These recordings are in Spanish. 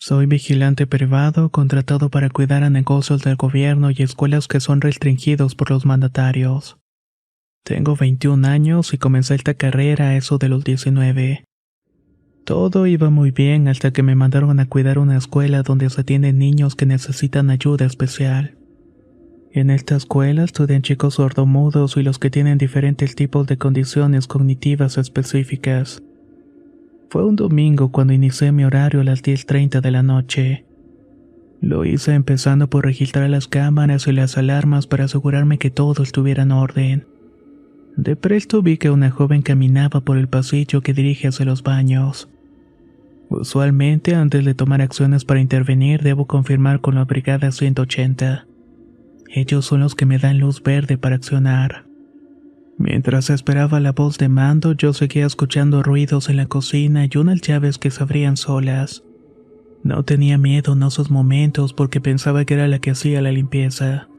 Soy vigilante privado contratado para cuidar a negocios del gobierno y escuelas que son restringidos por los mandatarios. Tengo 21 años y comencé esta carrera a eso de los 19. Todo iba muy bien hasta que me mandaron a cuidar una escuela donde se atienden niños que necesitan ayuda especial. En esta escuela estudian chicos sordomudos y los que tienen diferentes tipos de condiciones cognitivas específicas. Fue un domingo cuando inicié mi horario a las 10:30 de la noche. Lo hice empezando por registrar las cámaras y las alarmas para asegurarme que todo estuviera en orden. De presto vi que una joven caminaba por el pasillo que dirige hacia los baños. Usualmente, antes de tomar acciones para intervenir, debo confirmar con la Brigada 180. Ellos son los que me dan luz verde para accionar. Mientras esperaba la voz de mando, yo seguía escuchando ruidos en la cocina y unas llaves que se abrían solas. No tenía miedo en esos momentos porque pensaba que era la que hacía la limpieza.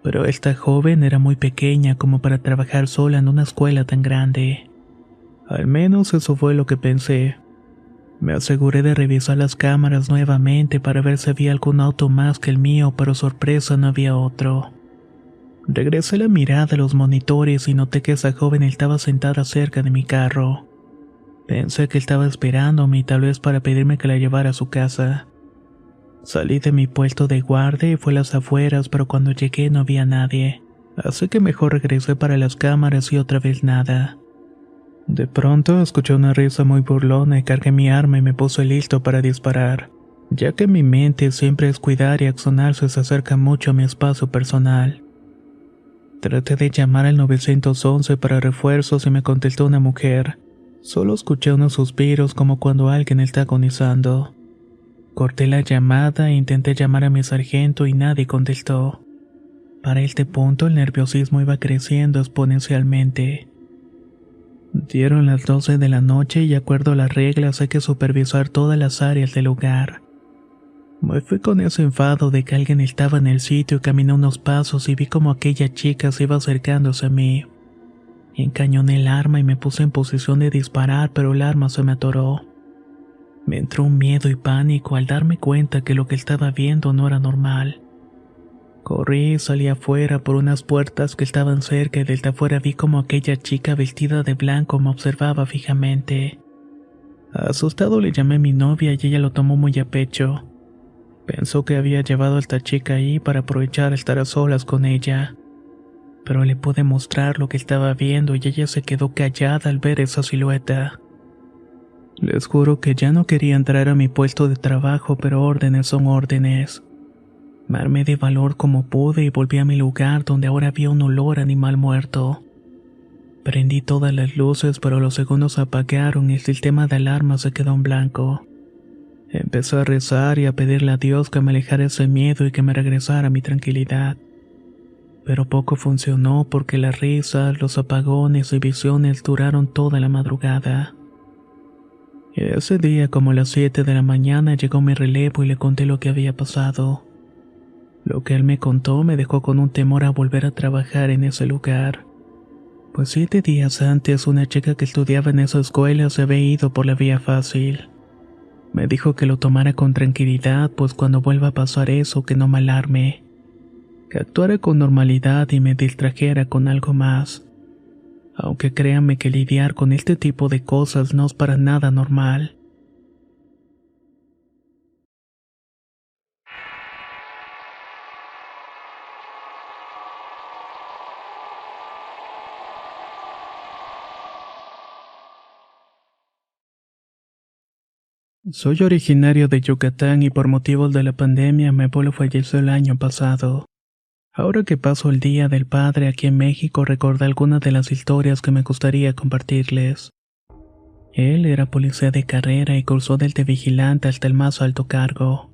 Pero esta joven era muy pequeña como para trabajar sola en una escuela tan grande. Al menos eso fue lo que pensé. Me aseguré de revisar las cámaras nuevamente para ver si había algún auto más que el mío, pero sorpresa no había otro. Regresé la mirada a los monitores y noté que esa joven estaba sentada cerca de mi carro. Pensé que estaba esperándome y tal vez para pedirme que la llevara a su casa. Salí de mi puesto de guardia y fui a las afueras, pero cuando llegué no había nadie, así que mejor regresé para las cámaras y otra vez nada. De pronto escuché una risa muy burlona y cargué mi arma y me puse listo para disparar, ya que mi mente siempre es cuidar y accionar si se acerca mucho a mi espacio personal. Traté de llamar al 911 para refuerzos y me contestó una mujer. Solo escuché unos suspiros como cuando alguien está agonizando. Corté la llamada e intenté llamar a mi sargento y nadie contestó. Para este punto el nerviosismo iba creciendo exponencialmente. Dieron las 12 de la noche y de acuerdo a las reglas hay que supervisar todas las áreas del lugar. Me fui con ese enfado de que alguien estaba en el sitio y caminé unos pasos y vi como aquella chica se iba acercándose a mí. Encañoné el arma y me puse en posición de disparar, pero el arma se me atoró. Me entró un miedo y pánico al darme cuenta que lo que estaba viendo no era normal. Corrí y salí afuera por unas puertas que estaban cerca y desde afuera vi como aquella chica vestida de blanco me observaba fijamente. Asustado le llamé a mi novia y ella lo tomó muy a pecho. Pensó que había llevado a esta chica ahí para aprovechar estar a solas con ella. Pero le pude mostrar lo que estaba viendo y ella se quedó callada al ver esa silueta. Les juro que ya no quería entrar a mi puesto de trabajo, pero órdenes son órdenes. Me armé de valor como pude y volví a mi lugar donde ahora había un olor a animal muerto. Prendí todas las luces, pero los segundos se apagaron y el sistema de alarma se quedó en blanco. Empecé a rezar y a pedirle a Dios que me alejara ese miedo y que me regresara mi tranquilidad. Pero poco funcionó porque las risas, los apagones y visiones duraron toda la madrugada. Ese día, como a las 7 de la mañana, llegó mi relevo y le conté lo que había pasado. Lo que él me contó me dejó con un temor a volver a trabajar en ese lugar. Pues 7 días antes, una chica que estudiaba en esa escuela se había ido por la vía fácil. Me dijo que lo tomara con tranquilidad, pues cuando vuelva a pasar eso, que no me alarme. Que actuara con normalidad y me distrajera con algo más. Aunque créanme que lidiar con este tipo de cosas no es para nada normal. Soy originario de Yucatán y por motivos de la pandemia mi abuelo falleció el año pasado. Ahora que paso el Día del Padre aquí en México recordé algunas de las historias que me gustaría compartirles. Él era policía de carrera y cursó del de vigilante hasta el más alto cargo.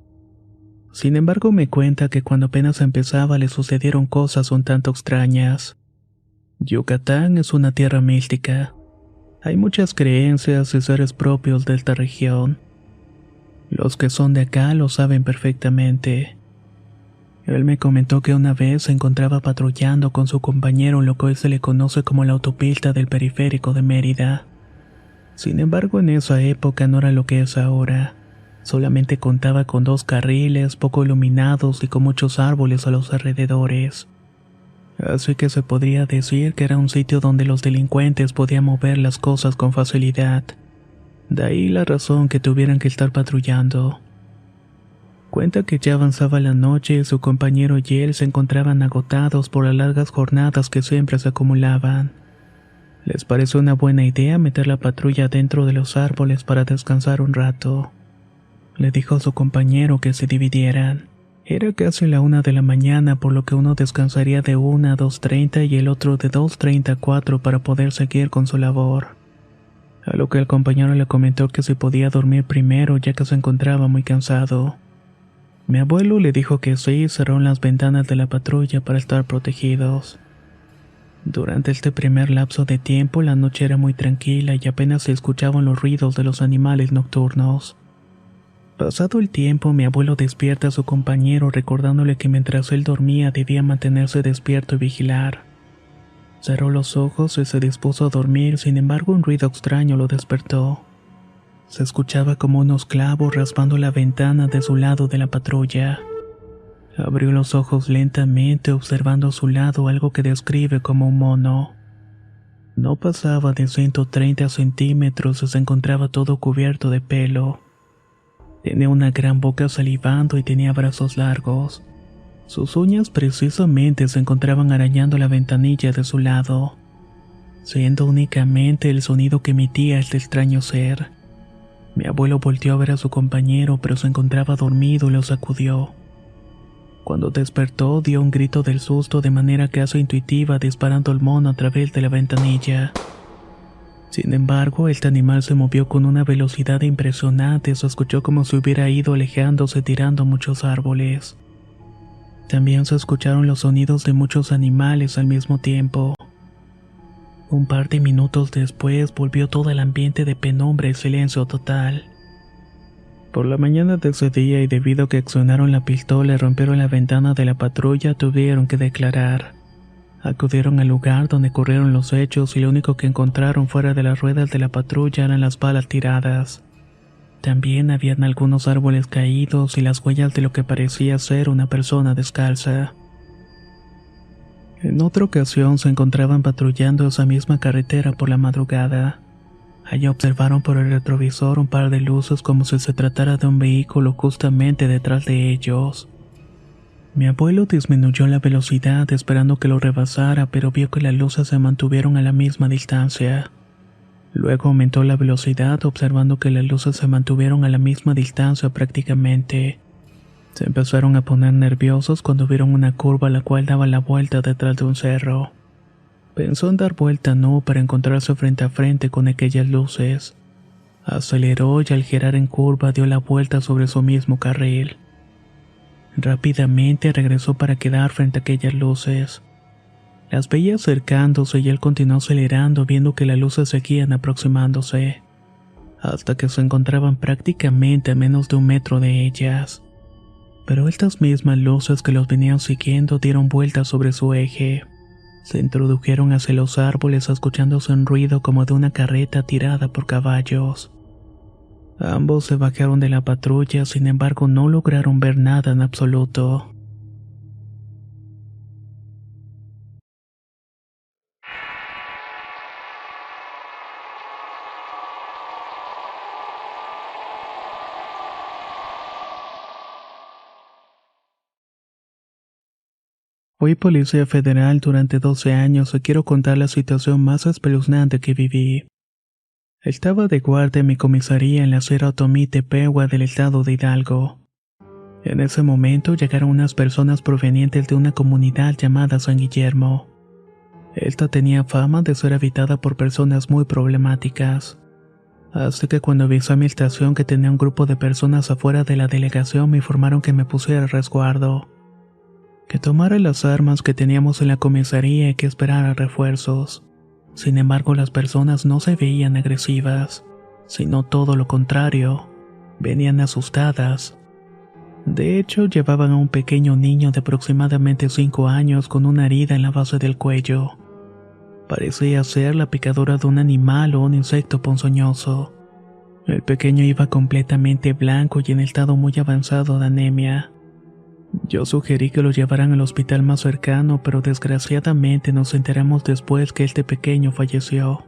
Sin embargo me cuenta que cuando apenas empezaba le sucedieron cosas un tanto extrañas. Yucatán es una tierra mística. Hay muchas creencias y seres propios de esta región. Los que son de acá lo saben perfectamente. Él me comentó que una vez se encontraba patrullando con su compañero en lo que hoy se le conoce como la autopista del periférico de Mérida. Sin embargo, en esa época no era lo que es ahora. Solamente contaba con 2 carriles, poco iluminados y con muchos árboles a los alrededores. Así que se podría decir que era un sitio donde los delincuentes podían mover las cosas con facilidad. De ahí la razón que tuvieran que estar patrullando. Cuenta que ya avanzaba la noche y su compañero y él se encontraban agotados por las largas jornadas que siempre se acumulaban. Les pareció una buena idea meter la patrulla dentro de los árboles para descansar un rato. Le dijo a su compañero que se dividieran. Era casi la 1 de la mañana, por lo que uno descansaría de 1 a 2:30 y el otro de 2:30 a 4 para poder seguir con su labor. A lo que el compañero le comentó que si podía dormir primero ya que se encontraba muy cansado. Mi abuelo le dijo que sí y cerró las ventanas de la patrulla para estar protegidos. Durante este primer lapso de tiempo la noche era muy tranquila y apenas se escuchaban los ruidos de los animales nocturnos. Pasado el tiempo, mi abuelo despierta a su compañero recordándole que mientras él dormía debía mantenerse despierto y vigilar. Cerró los ojos y se dispuso a dormir, sin embargo un ruido extraño lo despertó. Se escuchaba como unos clavos raspando la ventana de su lado de la patrulla. Abrió los ojos lentamente observando a su lado algo que describe como un mono. No pasaba de 130 centímetros y se encontraba todo cubierto de pelo. Tenía una gran boca salivando y tenía brazos largos. Sus uñas precisamente se encontraban arañando la ventanilla de su lado, siendo únicamente el sonido que emitía este extraño ser. Mi abuelo volteó a ver a su compañero, pero se encontraba dormido y lo sacudió. Cuando despertó, dio un grito del susto de manera casi intuitiva, disparando al mono a través de la ventanilla. Sin embargo, este animal se movió con una velocidad impresionante, se escuchó como si hubiera ido alejándose tirando muchos árboles. También se escucharon los sonidos de muchos animales al mismo tiempo. Un par de minutos después volvió todo el ambiente de penumbra y silencio total. Por la mañana de ese día y debido a que accionaron la pistola y rompieron la ventana de la patrulla, tuvieron que declarar. Acudieron al lugar donde ocurrieron los hechos y lo único que encontraron fuera de las ruedas de la patrulla eran las balas tiradas. También habían algunos árboles caídos y las huellas de lo que parecía ser una persona descalza. En otra ocasión se encontraban patrullando esa misma carretera por la madrugada. Allí observaron por el retrovisor un par de luces como si se tratara de un vehículo justamente detrás de ellos. Mi abuelo disminuyó la velocidad esperando que lo rebasara, pero vio que las luces se mantuvieron a la misma distancia. Luego aumentó la velocidad observando que las luces se mantuvieron a la misma distancia prácticamente. Se empezaron a poner nerviosos cuando vieron una curva la cual daba la vuelta detrás de un cerro. Pensó en dar vuelta no para encontrarse frente a frente con aquellas luces. Aceleró y al girar en curva dio la vuelta sobre su mismo carril. Rápidamente regresó para quedar frente a aquellas luces. Las veía acercándose y él continuó acelerando viendo que las luces seguían aproximándose, hasta que se encontraban prácticamente a menos de 1 metro de ellas. Pero estas mismas luces que los venían siguiendo dieron vueltas sobre su eje. Se introdujeron hacia los árboles escuchándose un ruido como de una carreta tirada por caballos. Ambos se bajaron de la patrulla, sin embargo no lograron ver nada en absoluto. Fui policía federal durante 12 años y quiero contar la situación más espeluznante que viví. Estaba de guardia en mi comisaría en la Sierra Otomí Tepehua del estado de Hidalgo. En ese momento llegaron unas personas provenientes de una comunidad llamada San Guillermo. Esta tenía fama de ser habitada por personas muy problemáticas. Así que cuando avisé a mi estación que tenía un grupo de personas afuera de la delegación me informaron que me pusiera a resguardo, que tomara las armas que teníamos en la comisaría y que esperara refuerzos. Sin embargo, las personas no se veían agresivas, sino todo lo contrario, venían asustadas. De hecho, llevaban a un pequeño niño de aproximadamente 5 años con una herida en la base del cuello. Parecía ser la picadura de un animal o un insecto ponzoñoso. El pequeño iba completamente blanco y en estado muy avanzado de anemia. Yo sugerí que lo llevaran al hospital más cercano, pero desgraciadamente nos enteramos después que este pequeño falleció.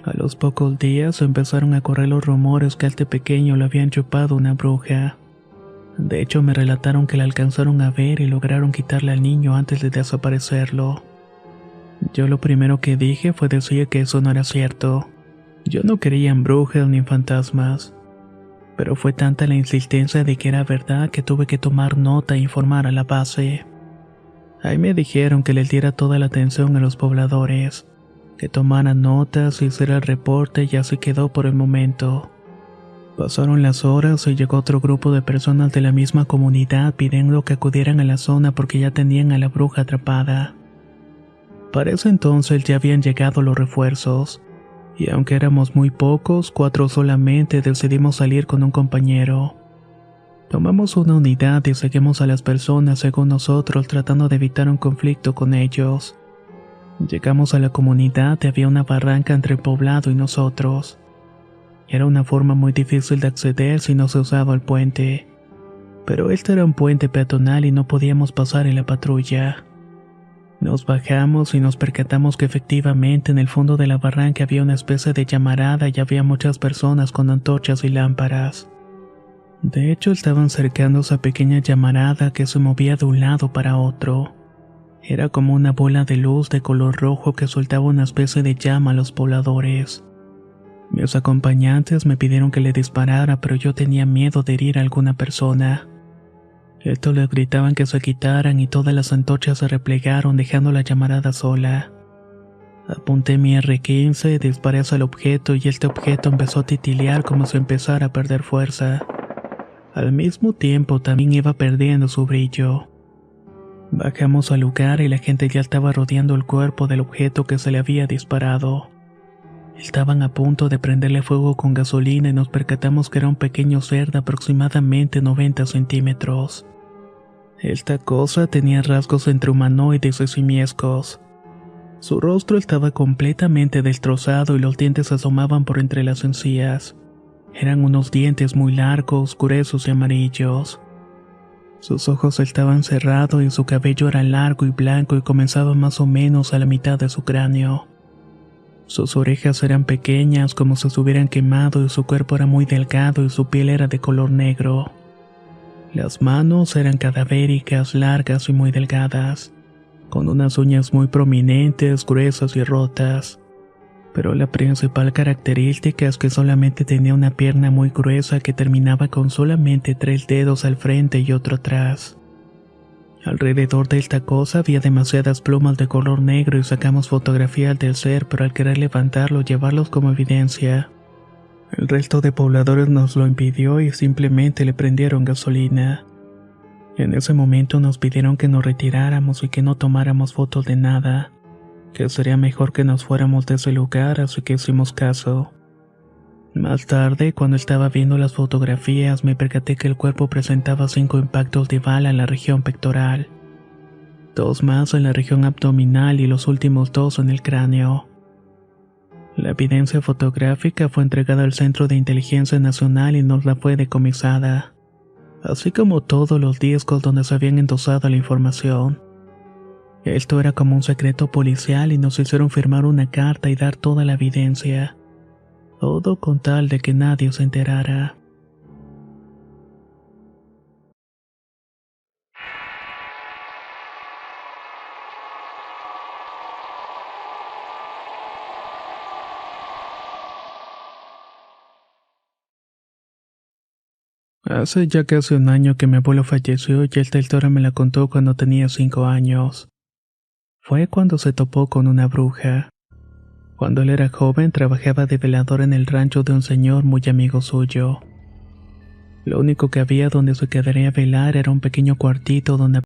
A los pocos días empezaron a correr los rumores que a este pequeño lo habían chupado una bruja. De hecho, me relataron que la alcanzaron a ver y lograron quitarle al niño antes de desaparecerlo. Yo lo primero que dije fue decir que eso no era cierto. Yo no creía en brujas ni en fantasmas. Pero fue tanta la insistencia de que era verdad que tuve que tomar nota e informar a la base. Ahí me dijeron que les diera toda la atención a los pobladores, que tomaran notas y hiciera el reporte y así quedó por el momento. Pasaron las horas y llegó otro grupo de personas de la misma comunidad pidiendo que acudieran a la zona porque ya tenían a la bruja atrapada. Para ese entonces ya habían llegado los refuerzos, y aunque éramos muy pocos, 4 solamente, decidimos salir con un compañero. Tomamos una unidad y seguimos a las personas según nosotros tratando de evitar un conflicto con ellos. Llegamos a la comunidad y había una barranca entre el poblado y nosotros. Era una forma muy difícil de acceder si no se usaba el puente, pero este era un puente peatonal y no podíamos pasar en la patrulla. Nos bajamos y nos percatamos que efectivamente en el fondo de la barranca había una especie de llamarada y había muchas personas con antorchas y lámparas. De hecho, estaban cercando esa pequeña llamarada que se movía de un lado para otro. Era como una bola de luz de color rojo que soltaba una especie de llama a los pobladores. Mis acompañantes me pidieron que le disparara, pero yo tenía miedo de herir a alguna persona. Estos les gritaban que se quitaran y todas las antorchas se replegaron dejando la llamarada sola. Apunté mi R-15, disparé hacia el objeto y este objeto empezó a titilear como si empezara a perder fuerza. Al mismo tiempo también iba perdiendo su brillo. Bajamos al lugar y la gente ya estaba rodeando el cuerpo del objeto que se le había disparado. Estaban a punto de prenderle fuego con gasolina y nos percatamos que era un pequeño ser de aproximadamente 90 centímetros. Esta cosa tenía rasgos entre humanoides y simiescos. Su rostro estaba completamente destrozado y los dientes asomaban por entre las encías. Eran unos dientes muy largos, gruesos y amarillos. Sus ojos estaban cerrados y su cabello era largo y blanco y comenzaba más o menos a la mitad de su cráneo. Sus orejas eran pequeñas como si se hubieran quemado y su cuerpo era muy delgado y su piel era de color negro. Las manos eran cadavéricas, largas y muy delgadas, con unas uñas muy prominentes, gruesas y rotas. Pero la principal característica es que solamente tenía una pierna muy gruesa que terminaba con solamente 3 dedos al frente y otro atrás. Alrededor de esta cosa había demasiadas plumas de color negro y sacamos fotografías del ser, pero al querer levantarlo llevarlos como evidencia, el resto de pobladores nos lo impidió y simplemente le prendieron gasolina. En ese momento nos pidieron que nos retiráramos y que no tomáramos fotos de nada, que sería mejor que nos fuéramos de ese lugar, así que hicimos caso. Más tarde, cuando estaba viendo las fotografías, me percaté que el cuerpo presentaba 5 impactos de bala en la región pectoral, 2 más en la región abdominal y los últimos 2 en el cráneo. La evidencia fotográfica fue entregada al Centro de Inteligencia Nacional y nos la fue decomisada, así como todos los discos donde se habían endosado la información. Esto era como un secreto policial y nos hicieron firmar una carta y dar toda la evidencia. Todo con tal de que nadie se enterara. Hace ya casi un año que mi abuelo falleció y esta historia me la contó cuando tenía 5 años. Fue cuando se topó con una bruja. Cuando él era joven trabajaba de velador en el rancho de un señor muy amigo suyo. Lo único que había donde se quedaría a velar era un pequeño cuartito donde